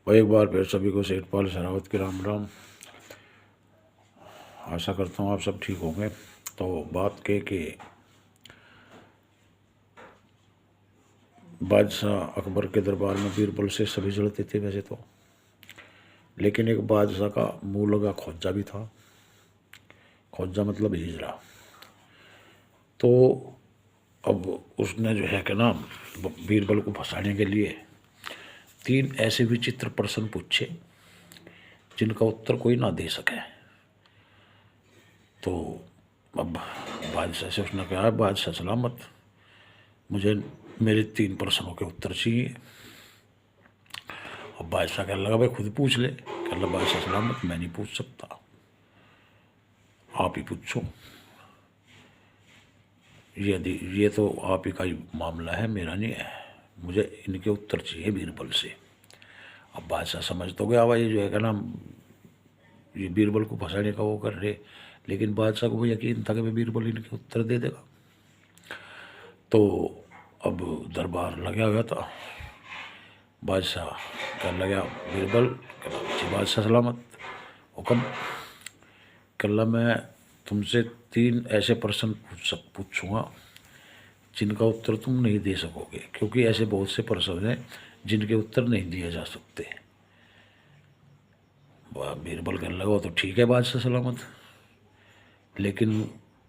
और एक बार फिर सभी को सेठपाल शेरावत के राम राम। आशा करता हूँ आप सब ठीक होंगे। तो बात के कि बादशाह अकबर के दरबार में बीरबल से सभी जलते थे वैसे तो, लेकिन एक बादशाह का मुँह लगा खोजा भी था। खोजा मतलब हिजरा। तो अब उसने जो है कि ना बीरबल को फंसाने के लिए 3 ऐसे विचित्र प्रश्न पूछे जिनका उत्तर कोई ना दे सके। तो अब बादशाह से उसने कहा, बादशाह सलामत, मुझे मेरे 3 प्रश्नों के उत्तर चाहिए। अब बादशाह कहने लगा, भाई खुद पूछ ले। कहने लगा, बादशाह सलामत, मैं नहीं पूछ सकता, आप ही पूछो। ये तो आप ही का ही मामला है, मेरा नहीं है। मुझे इनके उत्तर चाहिए बीरबल से। अब बादशाह समझ तो गया भाई जो है कि ना ये बीरबल को फंसाने का वो कर रहे, लेकिन बादशाह को यकीन था कि भाई बीरबल इनके उत्तर दे देगा। तो अब दरबार लगा हुआ था। बादशाह कहने लगा, बीरबल। कहला, जी बादशाह सलामत, हुक्म। कहला, मैं तुमसे 3 ऐसे प्रश्न पूछूंगा जिनका उत्तर तुम नहीं दे सकोगे, क्योंकि ऐसे बहुत से प्रश्न हैं जिनके उत्तर नहीं दिए जा सकते। बीरबल कहने लगा, तो ठीक है बादशाह सलामत, लेकिन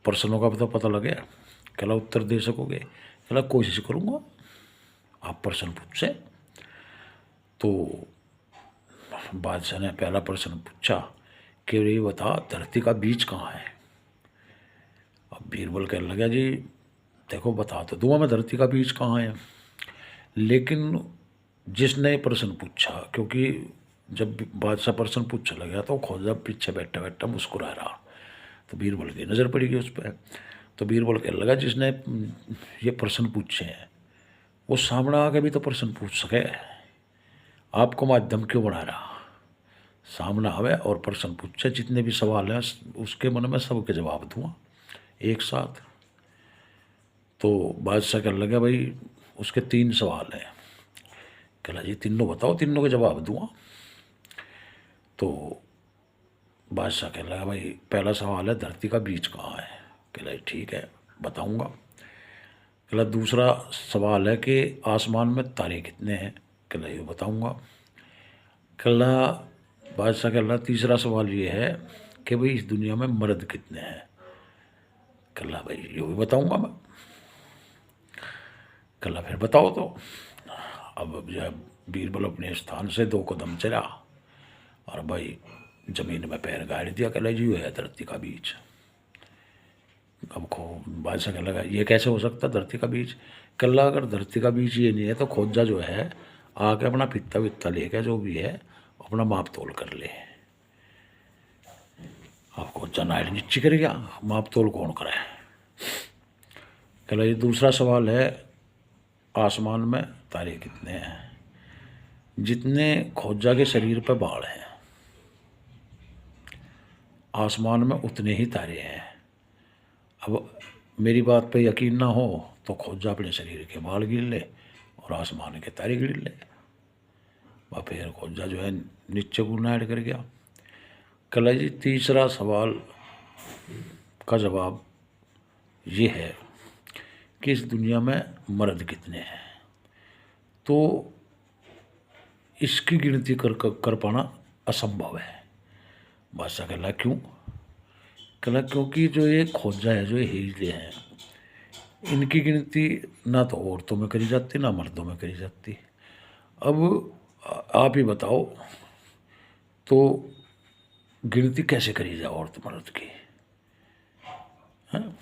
प्रश्नों का पता लग गया। कहला, उत्तर दे सकोगे? कहला, कोशिश करूँगा, आप प्रश्न पूछे। तो बादशाह ने पहला प्रश्न पूछा कि ये बता, धरती का बीज कहाँ है? अब बीरबल कहने लगा, जी देखो बता तो दूंगा मैं धरती का बीज कहाँ है, लेकिन जिसने प्रश्न पूछा, क्योंकि जब बादशाह प्रश्न पूछने लगा तो खोजा पीछे बैठा बैठा मुस्कुरा रहा, तो बीरबल की नज़र पड़ेगी उस पर। तो बीरबल कहने लगा, जिसने ये प्रश्न पूछे हैं वो सामने आके भी तो प्रश्न पूछ सके, आपको माध्यम क्यों बना रहा? सामने आवे और प्रश्न पूछे, जितने भी सवाल हैं उसके मन में सबके जवाब दूंगा एक साथ। तो बादशाह कहने लगा, भाई उसके 3 सवाल हैं। कहला, जी तीनों बताओ, तीनों के जवाब दूंगा। तो बादशाह कहने लगा, भाई पहला सवाल है, धरती का बीज कहाँ है? कहला, ठीक है बताऊंगा। कहला, दूसरा सवाल है कि आसमान में तारे कितने हैं? कहला, ये बताऊंगा। कहला, बादशाह कहला, तीसरा सवाल ये है कि भाई इस दुनिया में मर्द कितने हैं? कहला, भाई ये भी बताऊंगा मैं। कहला, फिर बताओ तो। अब जब बीरबल अपने स्थान से 2 कदम चला और भाई जमीन में पैर गाड़ दिया। कहला, जी है धरती का बीज। अब बादशाह कहने लगा, ये कैसे हो सकता धरती का बीज? कहला, अगर धरती का बीज ये नहीं है तो खोजा जो है आके अपना फित्ता वित्ता लेके जो भी है अपना माप तोल कर ले। अब खोजा नाइट नीचे कर गया, माप तोल कौन करे? कहला, ये दूसरा सवाल है, आसमान में तारे कितने हैं? जितने खोजा के शरीर पर बाल हैं आसमान में उतने ही तारे हैं। अब मेरी बात पे यकीन ना हो तो खोजा अपने शरीर के बाल गिन ले और आसमान के तारे गिन ले। वह फिर खोजा जो है नीचे गुना ऐड कर गया। कहला, जी तीसरा सवाल का जवाब ये है कि इस दुनिया में मर्द कितने हैं, तो इसकी गिनती कर पाना असंभव है। बादशाह कहला, क्यों? कहला, क्योंकि जो ये खोजा है, जो ये हिजड़े हैं, इनकी गिनती ना तो औरतों में करी जाती ना मर्दों में करी जाती। अब आप ही बताओ तो गिनती कैसे करी जाए औरत मर्द की? हाँ,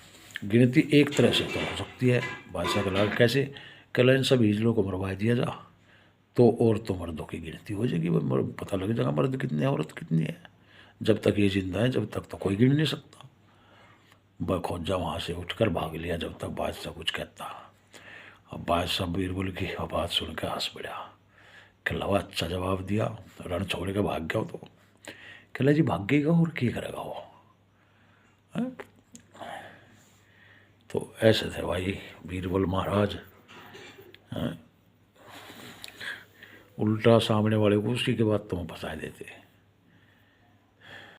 गिनती एक तरह से तो हो सकती है। बादशाह कहला, कैसे? कहला, इन सब हिजड़ों को मरवा दिया जा तो औरतों मर्दों की गिनती हो जाएगी, पता लग जाएगा मर्द कितने हैं औरत कितनी है। जब तक ये जिंदा है जब तक तो कोई गिन नहीं सकता। खोजा वहाँ से उठकर भाग लिया जब तक बादशाह कुछ कहता। अब बादशाह बीरबल की बात सुन के हंस पड़ा। कहला, अच्छा जवाब दिया, रण छोड़ के भाग गया हो तो? कहला, जी भागेगा और क्या करेगा वो? हैं? तो ऐसे थे भाई बीरबल महाराज। हैं? उल्टा सामने वाले को उसी के बाद तुम फंसा देते।